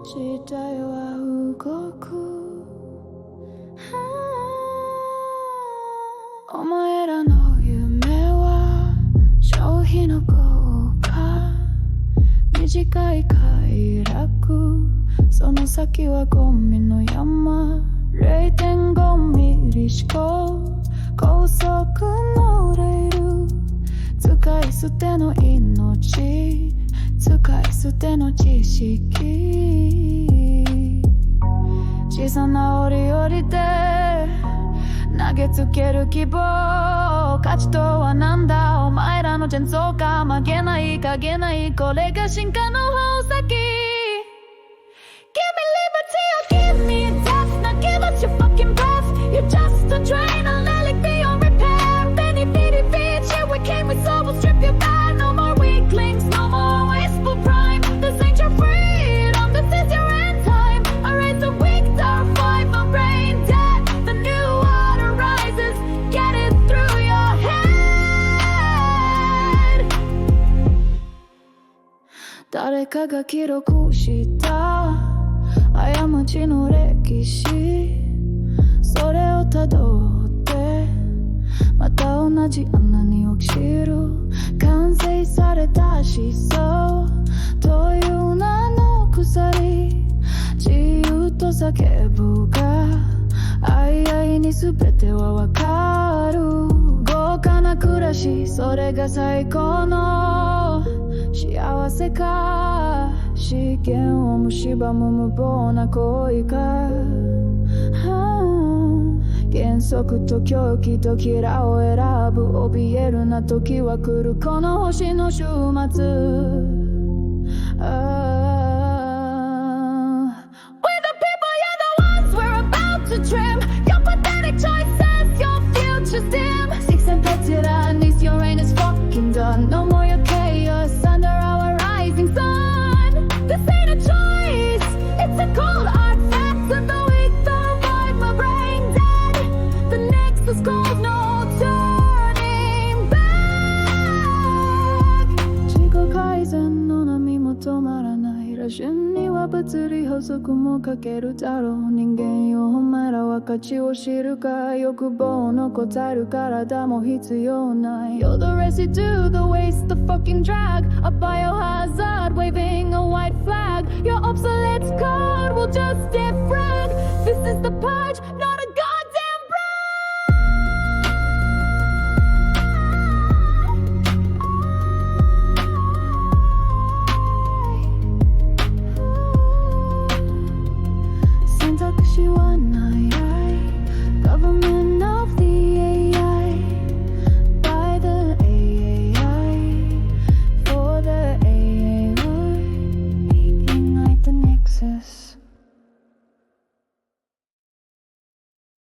時代は動く、お前らの夢は消費の効果、短い快楽、その先はゴミの山。 0.5 ミリ思考、高速乗れる、使い捨ての命、使い捨ての知識、小さな折々で投げつける希望、価値とはなんだ、お前らの前奏か、曲げない影ない、これが進化の宝石。 Give me liberty or give me death, now give us your fucking breath. You're just a drain, I'll let it be on repair. Benny bitty bitch, yeah we came with soul, we'll strip you back. No more weaklings, no more wasteful prime. This ain't your freedom, this is your end time. I raise the weak, terrified, my brain dead. The new water rises, get it through your head. 誰かが記録した過ちの歴史、それをたどってまた同じ穴に落ちる、完成された思想という名の鎖、自由と叫ぶが相に全てはわかる、豪華な暮らし、それが最高の幸せか、資源を蝕む無謀な行為か、原則と狂気とキラを選ぶ、怯えるな時は来る、この星の終末。We're the people, you're the ones we're about to trim. Your pathetic choices, your future's dim. Six and petty nice, your reign is fucking done. No more your chaos under our rising sun. This ain't a choice, it's a cold hard fact. And the weak survive, my brain dead. The next is cold, no turning back. 自己改善の波も止まらない、羅針には物理法則もかけるだろう。人間よ、お前らは価値を知るか、欲望の答える体も必要ない。 You're the residue, the waste, the fucking drag. A biohazard waving a white flag. Your obsolete code will just defrag. This is the purge, no